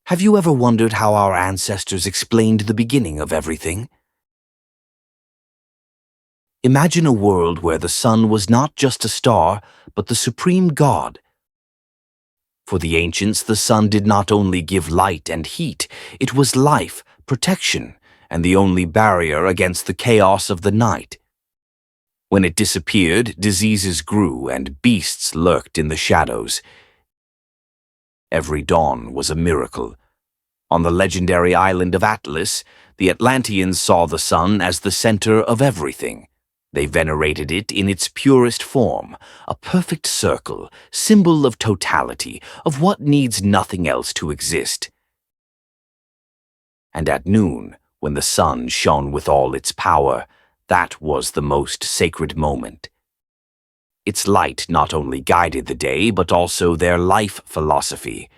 Have you ever wondered how our ancestors explained the beginning of everything? Imagine a world where the sun was not just a star, but the supreme god. For the ancients, the sun did not only give light and heat, it was life, protection, and the only barrier against the chaos of the night. When it disappeared, diseases grew and beasts lurked in the shadows. Every dawn was a miracle. On the legendary island of Atlas, the Atlanteans saw the sun as the center of everything. They venerated it in its purest form, a perfect circle, symbol of totality, of what needs nothing else to exist. And at noon, when the sun shone with all its power, that was the most sacred moment. Its light not only guided the day, but also their life philosophy.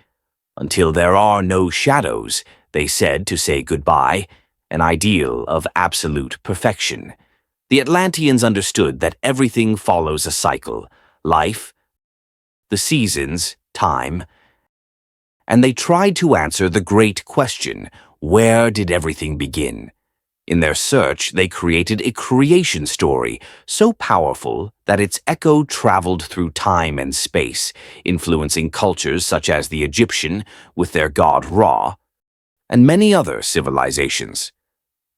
Until there are no shadows, they said to say goodbye, an ideal of absolute perfection. The Atlanteans understood that everything follows a cycle, life, the seasons, time, and they tried to answer the great question, where did everything begin? In their search, they created a creation story so powerful that its echo traveled through time and space, influencing cultures such as the Egyptian with their god Ra, and many other civilizations.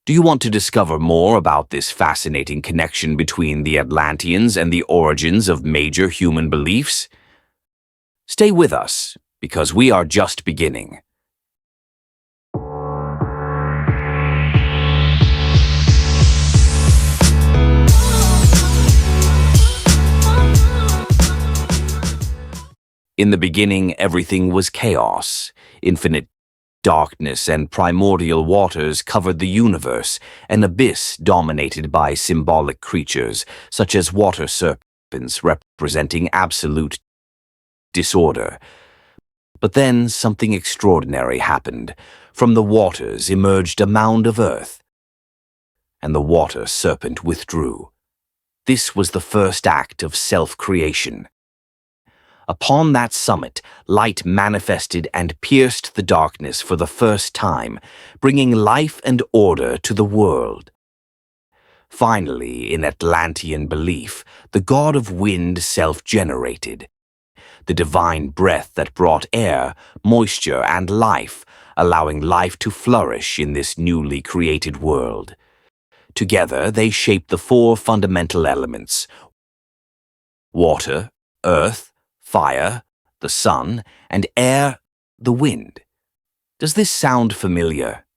Do you want to discover more about this fascinating connection between the Atlanteans and the origins of major human beliefs? Stay with us, because we are just beginning. In the beginning, everything was chaos. Infinite darkness and primordial waters covered the universe, an abyss dominated by symbolic creatures, such as water serpents representing absolute disorder. But then something extraordinary happened. From the waters emerged a mound of earth, and the water serpent withdrew. This was the first act of self-creation. Upon that summit, light manifested and pierced the darkness for the first time, bringing life and order to the world. Finally, in Atlantean belief, the god of wind self-generated. The divine breath that brought air, moisture, and life, allowing life to flourish in this newly created world. Together, they shaped the four fundamental elements: water, earth, fire, the sun, and air, the wind. Does this sound familiar?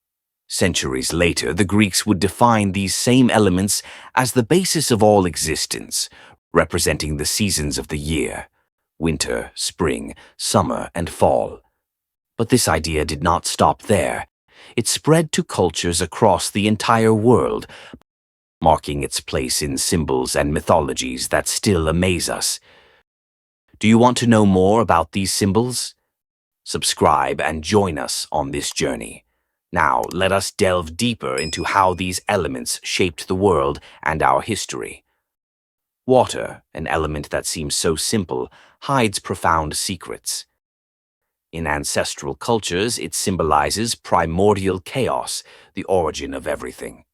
Centuries later, the Greeks would define these same elements as the basis of all existence, representing the seasons of the year: winter, spring, summer, and fall. But this idea did not stop there. It spread to cultures across the entire world, marking its place in symbols and mythologies that still amaze us. Do you want to know more about these symbols? Subscribe and join us on this journey. Now, let us delve deeper into how these elements shaped the world and our history. Water, an element that seems so simple, hides profound secrets. In ancestral cultures, it symbolizes primordial chaos, the origin of everything.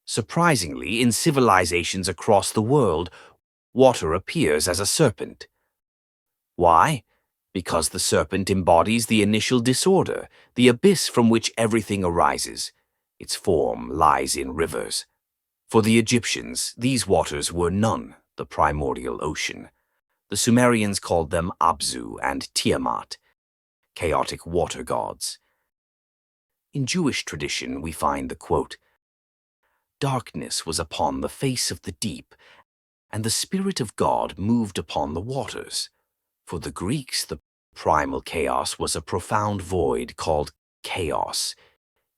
Surprisingly, in civilizations across the world, water appears as a serpent. Why? Because the serpent embodies the initial disorder, the abyss from which everything arises. Its form lies in rivers. For the Egyptians, these waters were Nun, the primordial ocean. The Sumerians called them Abzu and Tiamat, chaotic water gods. In Jewish tradition, we find the quote, "Darkness was upon the face of the deep, and the Spirit of God moved upon the waters." For the Greeks, the primal chaos was a profound void called chaos.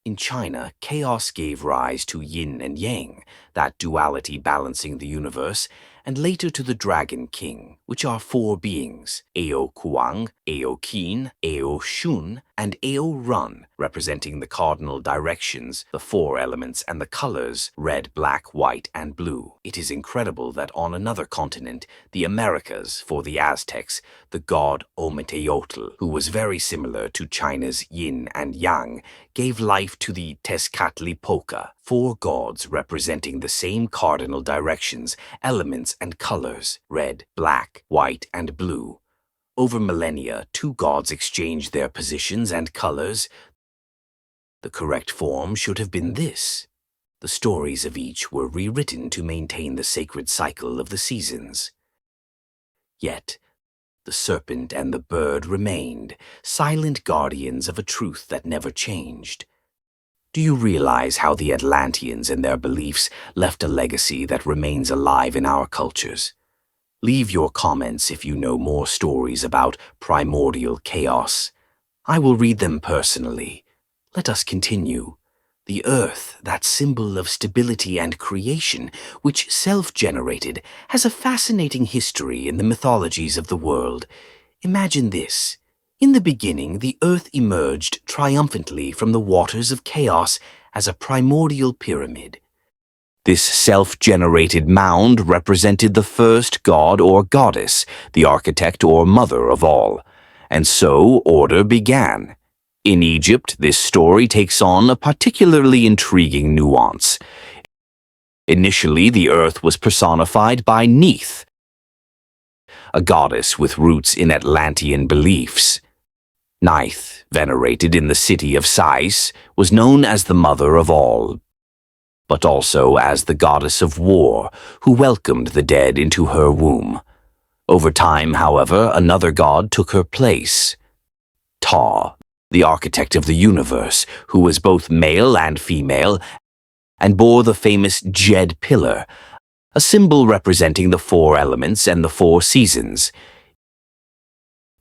In China, chaos gave rise to Yin and Yang, that duality balancing the universe, and later to the Dragon King, which are four beings: Ao Kuang, Aokin, Aoshun, and Aorun, representing the cardinal directions, the four elements, and the colors red, black, white, and blue. It is incredible that on another continent, the Americas, for the Aztecs, the god Huitzilopochtli, who was very similar to China's Yin and Yang, gave life to the Tezcatlipoca, four gods representing the same cardinal directions, elements, and colors, red, black, white, and blue. Over millennia, two gods exchanged their positions and colors. The correct form should have been this. The stories of each were rewritten to maintain the sacred cycle of the seasons. Yet, the serpent and the bird remained, silent guardians of a truth that never changed. Do you realize how the Atlanteans and their beliefs left a legacy that remains alive in our cultures? Leave your comments if you know more stories about primordial chaos. I will read them personally. Let us continue. The earth, that symbol of stability and creation, which self-generated, has a fascinating history in the mythologies of the world. Imagine this. In the beginning, the earth emerged triumphantly from the waters of chaos as a primordial pyramid. This self-generated mound represented the first god or goddess, the architect or mother of all. And so order began. In Egypt, this story takes on a particularly intriguing nuance. Initially, the earth was personified by Neith, a goddess with roots in Atlantean beliefs. Neith, venerated in the city of Sais, was known as the mother of all, but also as the goddess of war, who welcomed the dead into her womb. Over time, however, another god took her place. Ptah, the architect of the universe, who was both male and female, and bore the famous Jed pillar, a symbol representing the four elements and the four seasons.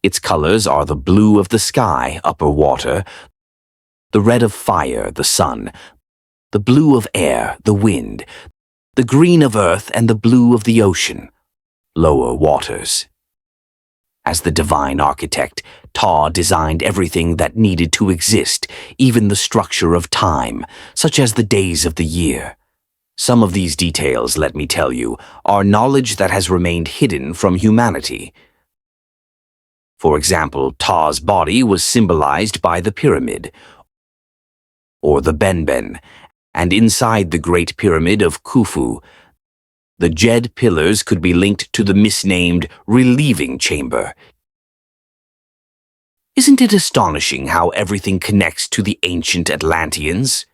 Its colors are the blue of the sky, upper water, the red of fire, the sun, the blue of air, the wind, the green of earth, and the blue of the ocean, lower waters. As the divine architect, Ptah designed everything that needed to exist, even the structure of time, such as the days of the year. Some of these details, let me tell you, are knowledge that has remained hidden from humanity. For example, Ptah's body was symbolized by the pyramid, or the Benben, and inside the Great Pyramid of Khufu, the Jed pillars could be linked to the misnamed relieving chamber. Isn't it astonishing how everything connects to the ancient Atlanteans?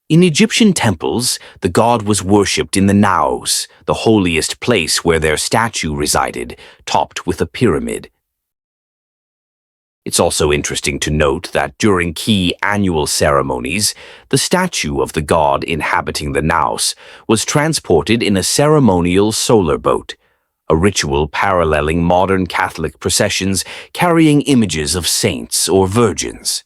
In Egyptian temples, the god was worshipped in the Naos, the holiest place where their statue resided, topped with a pyramid. It's also interesting to note that during key annual ceremonies, the statue of the god inhabiting the Naos was transported in a ceremonial solar boat, a ritual paralleling modern Catholic processions carrying images of saints or virgins.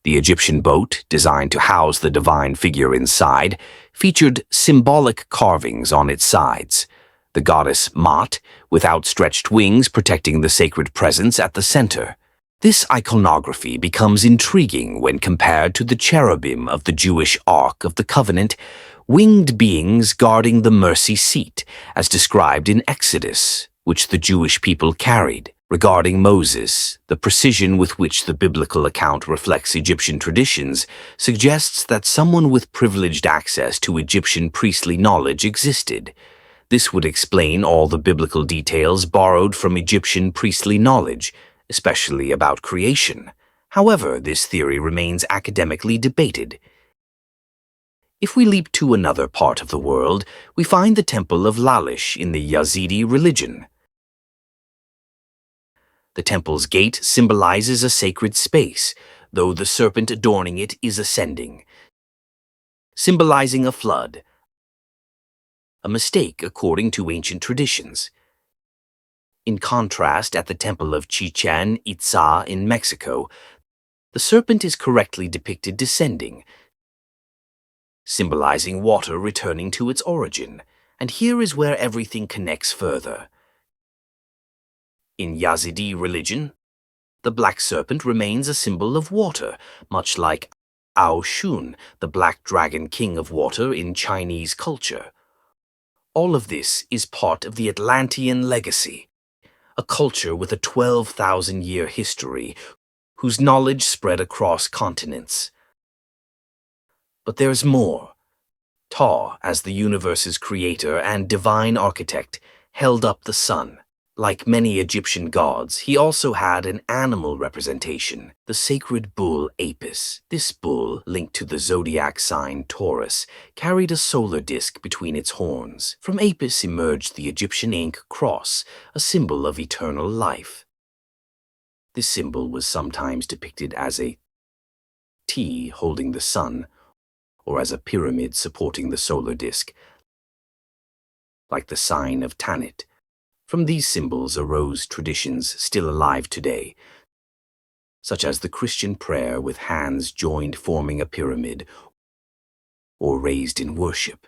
The Egyptian boat, designed to house the divine figure inside, featured symbolic carvings on its sides. The goddess Mat, with outstretched wings protecting the sacred presence at the center. This iconography becomes intriguing when compared to the cherubim of the Jewish Ark of the Covenant, winged beings guarding the mercy seat, as described in Exodus, which the Jewish people carried. Regarding Moses, the precision with which the biblical account reflects Egyptian traditions suggests that someone with privileged access to Egyptian priestly knowledge existed. This would explain all the biblical details borrowed from Egyptian priestly knowledge, especially about creation. However, this theory remains academically debated. If we leap to another part of the world, we find the Temple of Lalish in the Yazidi religion. The temple's gate symbolizes a sacred space, though the serpent adorning it is ascending, symbolizing a flood, a mistake according to ancient traditions. In contrast, at the Temple of Chichen Itza in Mexico, the serpent is correctly depicted descending, symbolizing water returning to its origin. And here is where everything connects further. In Yazidi religion, The black serpent remains a symbol of water, much like Ao Shun, the black dragon king of water in Chinese culture. All of this is part of the Atlantean legacy, a culture with a 12,000-year history whose knowledge spread across continents. But there's more. Ptah, as the universe's creator and divine architect, held up the sun. Like many Egyptian gods, he also had an animal representation, the sacred bull Apis. This bull, linked to the zodiac sign Taurus, carried a solar disk between its horns. From Apis emerged the Egyptian ink cross, a symbol of eternal life. This symbol was sometimes depicted as a T holding the sun, or as a pyramid supporting the solar disk, like the sign of Tanit. From these symbols arose traditions still alive today, such as the Christian prayer with hands joined forming a pyramid or raised in worship,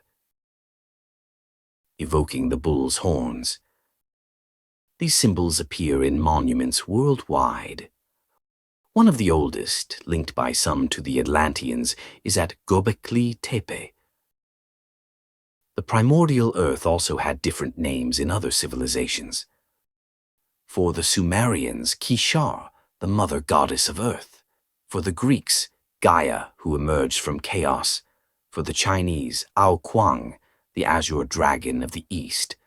evoking the bull's horns. These symbols appear in monuments worldwide. One of the oldest, linked by some to the Atlanteans, is at Göbekli Tepe. The primordial earth also had different names in other civilizations. For the Sumerians, Kishar, the mother goddess of earth. For the Greeks, Gaia, who emerged from chaos. For the Chinese, Ao Kuang, the azure dragon of the east.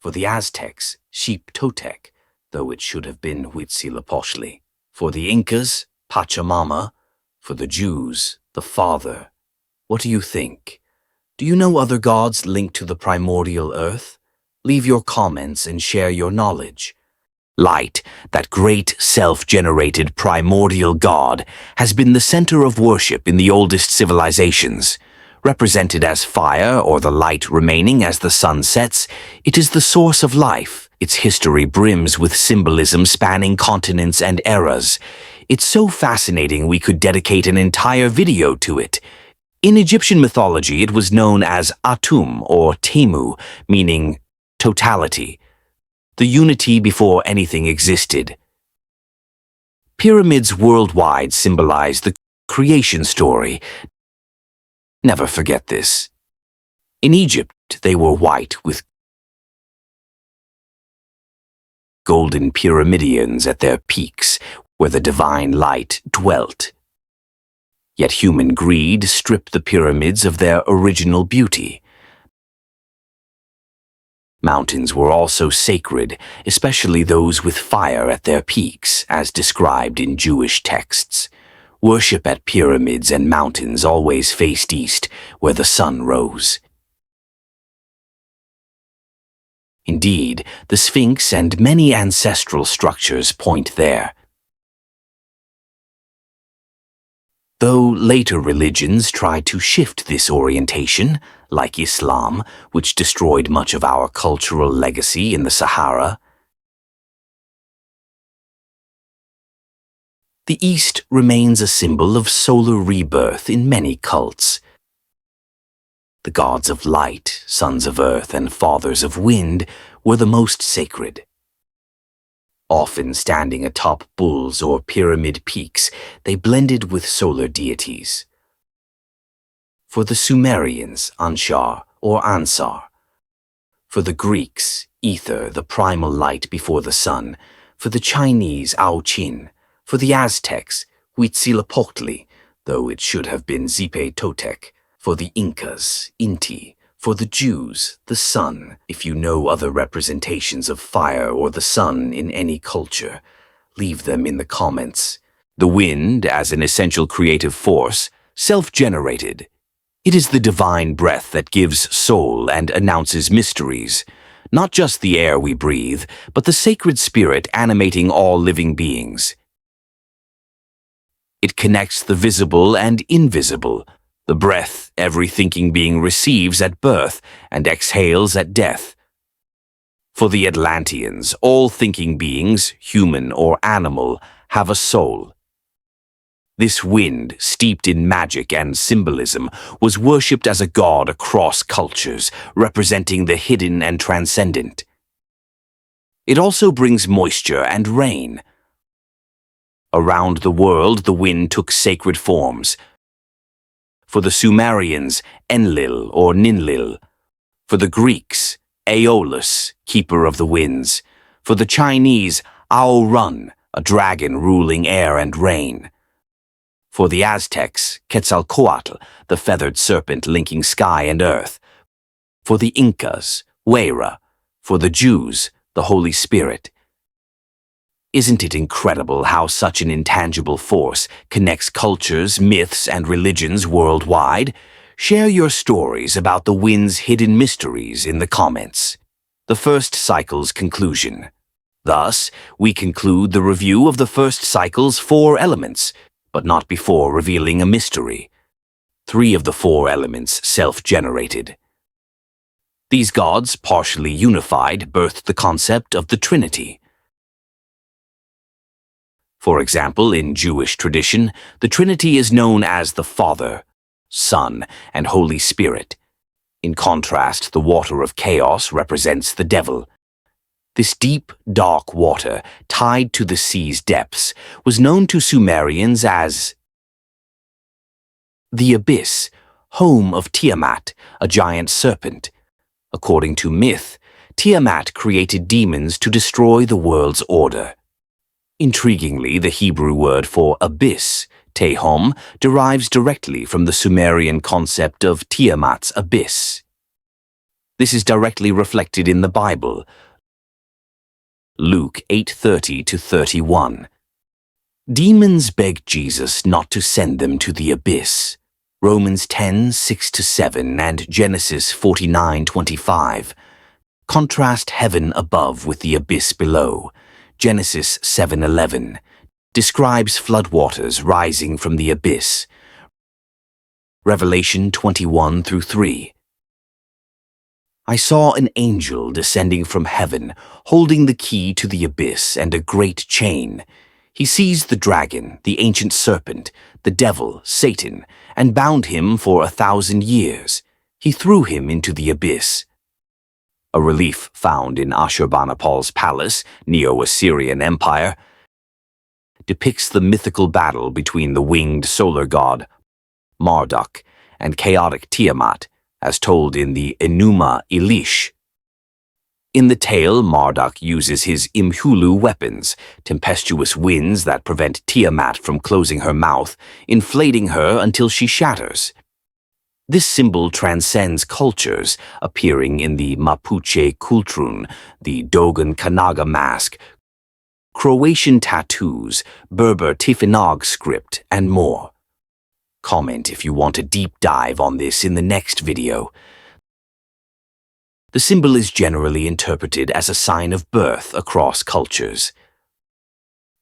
For the Aztecs, Sheep Totec, though it should have been Huitzilopochtli. For the Incas, Pachamama. For the Jews, the Father. What do you think? Do you know other gods linked to the primordial earth? Leave your comments and share your knowledge. Light, that great self-generated primordial god, has been the center of worship in the oldest civilizations. Represented as fire or the light remaining as the sun sets, it is the source of life. Its history brims with symbolism spanning continents and eras. It's so fascinating we could dedicate an entire video to it. In Egyptian mythology, it was known as Atum or Temu, meaning totality, the unity before anything existed. Pyramids worldwide symbolize the creation story. Never forget this. In Egypt, they were white with golden pyramidions at their peaks, where the divine light dwelt. Yet human greed stripped the pyramids of their original beauty. Mountains were also sacred, especially those with fire at their peaks, as described in Jewish texts. Worship at pyramids and mountains always faced east, where the sun rose. Indeed, the Sphinx and many ancestral structures point there. Though later religions tried to shift this orientation, like Islam, which destroyed much of our cultural legacy in the Sahara, the East remains a symbol of solar rebirth in many cults. The gods of light, sons of earth, and fathers of wind were the most sacred. Often standing atop bulls or pyramid peaks, they blended with solar deities. For the Sumerians, Anshar or Ansar. For the Greeks, Ether, the primal light before the sun. For the Chinese, Ao Qin. For the Aztecs, Huitzilopochtli, though it should have been Zipe Totec. For the Incas, Inti. For the Jews, the sun. If you know other representations of fire or the sun in any culture, leave them in the comments. The wind, as an essential creative force, self-generated. It is the divine breath that gives soul and announces mysteries. Not just the air we breathe, but the sacred spirit animating all living beings. It connects the visible and invisible. The breath every thinking being receives at birth and exhales at death. For the Atlanteans, all thinking beings, human or animal, have a soul. This wind, steeped in magic and symbolism, was worshipped as a god across cultures, representing the hidden and transcendent. It also brings moisture and rain. Around the world, the wind took sacred forms. For the Sumerians, Enlil or Ninlil. For the Greeks, Aeolus, keeper of the winds. For the Chinese, Aorun, a dragon ruling air and rain. For the Aztecs, Quetzalcoatl, the feathered serpent linking sky and earth. For the Incas, Huayra. For the Jews, the Holy Spirit. Isn't it incredible how such an intangible force connects cultures, myths, and religions worldwide? Share your stories about the wind's hidden mysteries in the comments. The first cycle's conclusion. Thus, we conclude the review of the first cycle's 4 elements, but not before revealing a mystery. 3 of the 4 elements self-generated. These gods, partially unified, birthed the concept of the Trinity. For example, in Jewish tradition, the Trinity is known as the Father, Son, and Holy Spirit. In contrast, the water of chaos represents the devil. This deep, dark water, tied to the sea's depths, was known to Sumerians as the Abyss, home of Tiamat, a giant serpent. According to myth, Tiamat created demons to destroy the world's order. Intriguingly, the Hebrew word for abyss, Tehom, derives directly from the Sumerian concept of Tiamat's abyss. This is directly reflected in the Bible, Luke 8:30-31. Demons begged Jesus not to send them to the abyss, Romans 10:6-7 and Genesis 49:25. Contrast heaven above with the abyss below. Genesis 7:11 describes floodwaters rising from the abyss. Revelation 21-3. I saw an angel descending from heaven, holding the key to the abyss and a great chain. He seized the dragon, the ancient serpent, the devil, Satan, and bound him for 1,000 years. He threw him into the abyss. A relief found in Ashurbanipal's palace, Neo-Assyrian Empire, depicts the mythical battle between the winged solar god, Marduk, and chaotic Tiamat, as told in the Enuma Elish. In the tale, Marduk uses his Imhulu weapons, tempestuous winds that prevent Tiamat from closing her mouth, inflating her until she shatters. This symbol transcends cultures, appearing in the Mapuche kultrun, the Dogon Kanaga mask, Croatian tattoos, Berber Tifinagh script, and more. Comment if you want a deep dive on this in the next video. The symbol is generally interpreted as a sign of birth across cultures.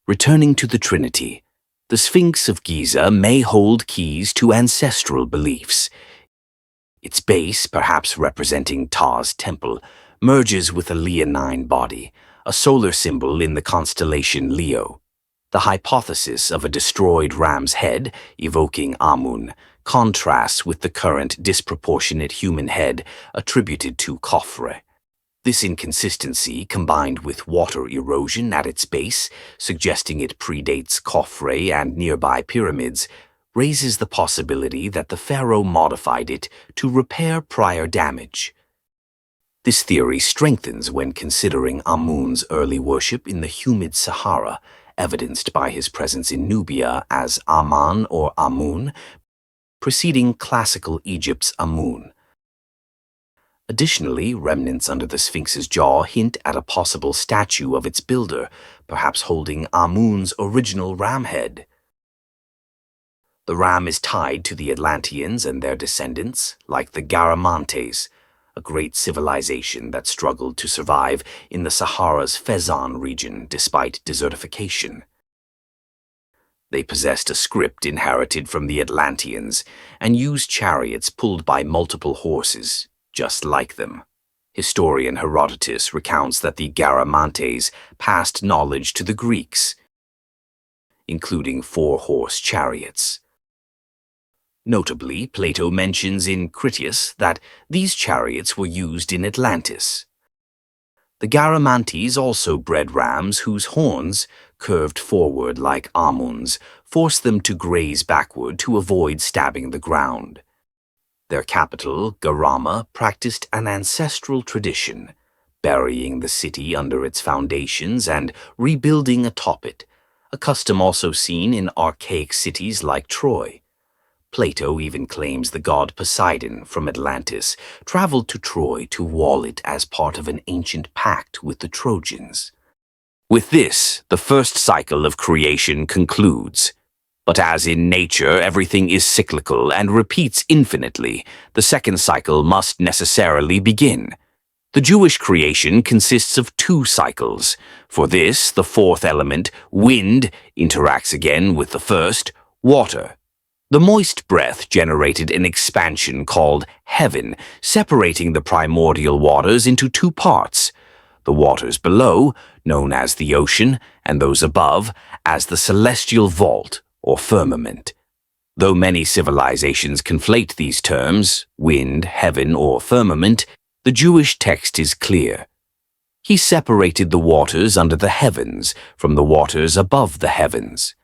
Returning to the Trinity, the Sphinx of Giza may hold keys to ancestral beliefs. Its base, perhaps representing Ptah's temple, merges with a leonine body, a solar symbol in the constellation Leo. The hypothesis of a destroyed ram's head, evoking Amun, contrasts with the current disproportionate human head attributed to Khafre. This inconsistency, combined with water erosion at its base, suggesting it predates Khafre and nearby pyramids, raises the possibility that the pharaoh modified it to repair prior damage. This theory strengthens when considering Amun's early worship in the humid Sahara, evidenced by his presence in Nubia as Aman or Amun, preceding classical Egypt's Amun. Additionally, remnants under the Sphinx's jaw hint at a possible statue of its builder, perhaps holding Amun's original ram head. The ram is tied to the Atlanteans and their descendants, like the Garamantes, a great civilization that struggled to survive in the Sahara's Fezzan region despite desertification. They possessed a script inherited from the Atlanteans and used chariots pulled by multiple horses, just like them. Historian Herodotus recounts that the Garamantes passed knowledge to the Greeks, including 4-horse chariots. Notably, Plato mentions in Critias that these chariots were used in Atlantis. The Garamantes also bred rams whose horns, curved forward like almonds, forced them to graze backward to avoid stabbing the ground. Their capital, Garama, practiced an ancestral tradition, burying the city under its foundations and rebuilding atop it, a custom also seen in archaic cities like Troy. Plato even claims the god Poseidon from Atlantis traveled to Troy to wall it as part of an ancient pact with the Trojans. With this, the first cycle of creation concludes. But as in nature everything is cyclical and repeats infinitely, the second cycle must necessarily begin. The Jewish creation consists of two cycles. For this, the fourth element, wind, interacts again with the first, water. The moist breath generated an expansion called heaven, separating the primordial waters into two parts. The waters below, known as the ocean, and those above, as the celestial vault, or firmament. Though many civilizations conflate these terms, wind, heaven, or firmament, the Jewish text is clear. He separated the waters under the heavens from the waters above the heavens.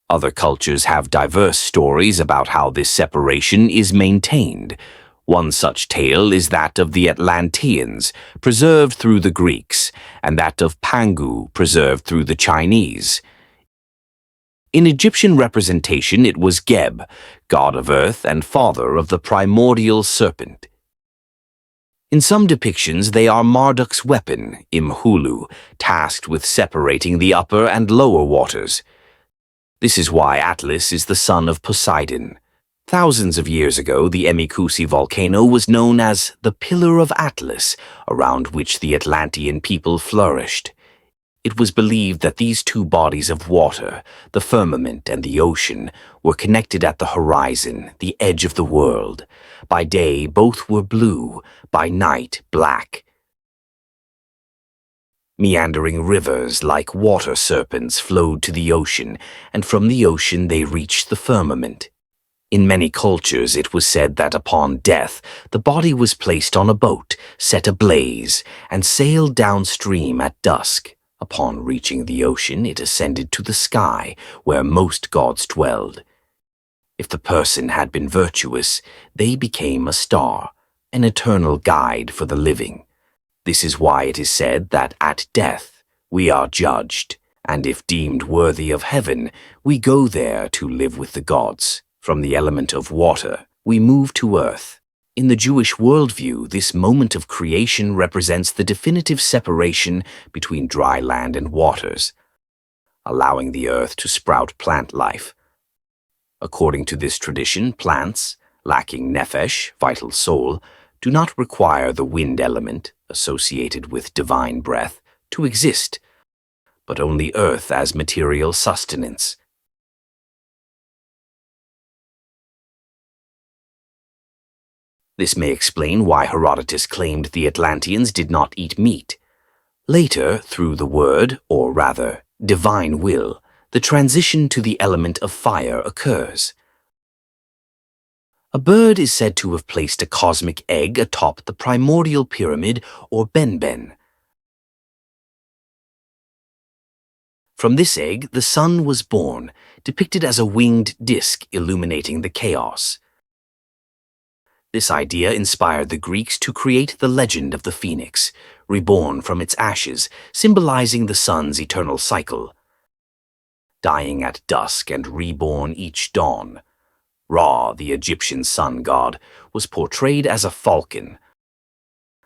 Other cultures have diverse stories about how this separation is maintained. One such tale is that of the Atlanteans, preserved through the Greeks, and that of Pangu, preserved through the Chinese. In Egyptian representation, it was Geb, god of earth and father of the primordial serpent. In some depictions, they are Marduk's weapon, Imhulu, tasked with separating the upper and lower waters. This is why Atlas is the son of Poseidon. Thousands of years ago, the Emikusi volcano was known as the Pillar of Atlas, around which the Atlantean people flourished. It was believed that these two bodies of water, the firmament and the ocean, were connected at the horizon, the edge of the world. By day, both were blue, by night, black. Meandering rivers like water serpents flowed to the ocean, and from the ocean they reached the firmament. In many cultures it was said that upon death the body was placed on a boat, set ablaze, and sailed downstream at dusk. Upon reaching the ocean it ascended to the sky, where most gods dwelled. If the person had been virtuous, they became a star, an eternal guide for the living. This is why it is said that at death we are judged, and if deemed worthy of heaven, we go there to live with the gods. From the element of water, we move to earth. In the Jewish worldview, this moment of creation represents the definitive separation between dry land and waters, allowing the earth to sprout plant life. According to this tradition, plants, lacking nephesh, vital soul, do not require the wind element, associated with divine breath, to exist, but only earth as material sustenance. This may explain why Herodotus claimed the Atlanteans did not eat meat. Later, through the word, or rather, divine will, the transition to the element of fire occurs. A bird is said to have placed a cosmic egg atop the primordial pyramid, or Benben. From this egg, the sun was born, depicted as a winged disk illuminating the chaos. This idea inspired the Greeks to create the legend of the phoenix, reborn from its ashes, symbolizing the sun's eternal cycle. Dying at dusk and reborn each dawn. Ra, the Egyptian sun god, was portrayed as a falcon,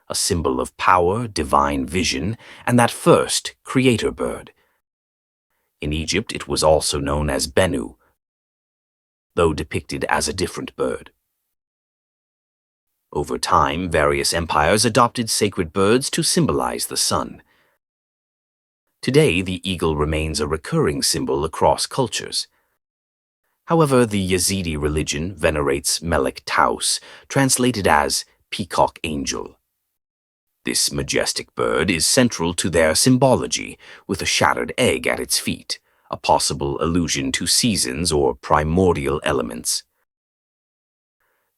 a symbol of power, divine vision, and that first creator bird. In Egypt, it was also known as Bennu, though depicted as a different bird. Over time, various empires adopted sacred birds to symbolize the sun. Today, the eagle remains a recurring symbol across cultures. However, the Yazidi religion venerates Melek Taus, translated as peacock angel. This majestic bird is central to their symbology, with a shattered egg at its feet, a possible allusion to seasons or primordial elements.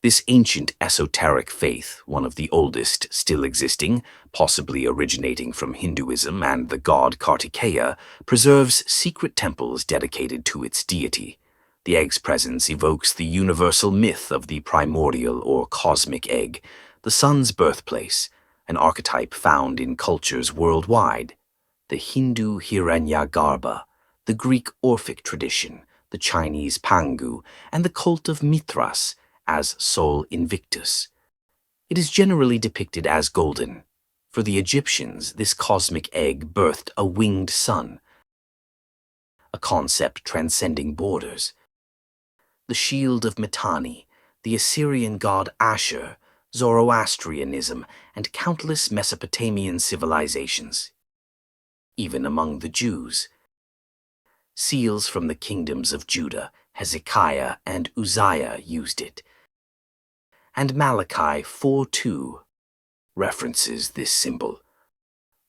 This ancient esoteric faith, one of the oldest still existing, possibly originating from Hinduism and the god Kartikeya, preserves secret temples dedicated to its deity. The egg's presence evokes the universal myth of the primordial or cosmic egg, the sun's birthplace, an archetype found in cultures worldwide. The Hindu Hiranyagarbha, the Greek Orphic tradition, the Chinese Pangu, and the cult of Mithras as Sol Invictus. It is generally depicted as golden. For the Egyptians, this cosmic egg birthed a winged sun, a concept transcending borders. The shield of Mitanni, the Assyrian god Ashur, Zoroastrianism, and countless Mesopotamian civilizations. Even among the Jews, seals from the kingdoms of Judah, Hezekiah, and Uzziah used it. And Malachi 4:2 references this symbol.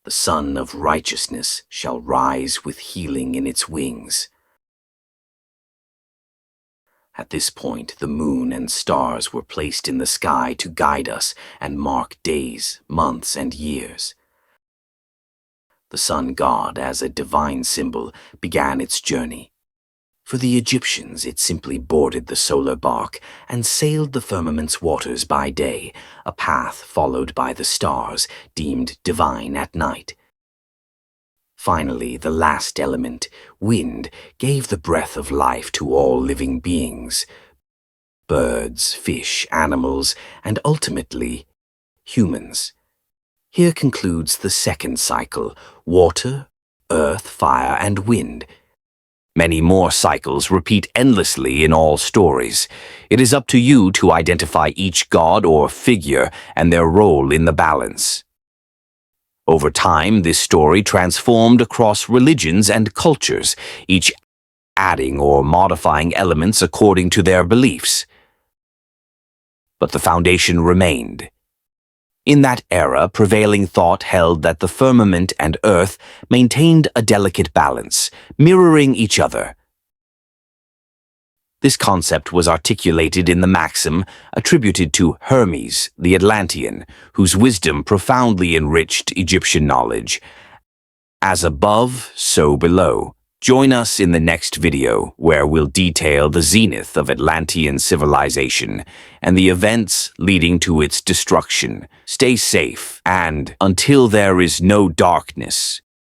The Sun of Righteousness shall rise with healing in its wings. At this point, the moon and stars were placed in the sky to guide us and mark days, months, and years. The sun god, as a divine symbol, began its journey. For the Egyptians, it simply boarded the solar bark and sailed the firmament's waters by day, a path followed by the stars, deemed divine at night. Finally, the last element, wind, gave the breath of life to all living beings. Birds, fish, animals, and ultimately, humans. Here concludes the second cycle: water, earth, fire, and wind. Many more cycles repeat endlessly in all stories. It is up to you to identify each god or figure and their role in the balance. Over time, this story transformed across religions and cultures, each adding or modifying elements according to their beliefs. But the foundation remained. In that era, prevailing thought held that the firmament and earth maintained a delicate balance, mirroring each other. This concept was articulated in the maxim attributed to Hermes, the Atlantean, whose wisdom profoundly enriched Egyptian knowledge. As above, so below. Join us in the next video, where we'll detail the zenith of Atlantean civilization and the events leading to its destruction. Stay safe, and until there is no darkness,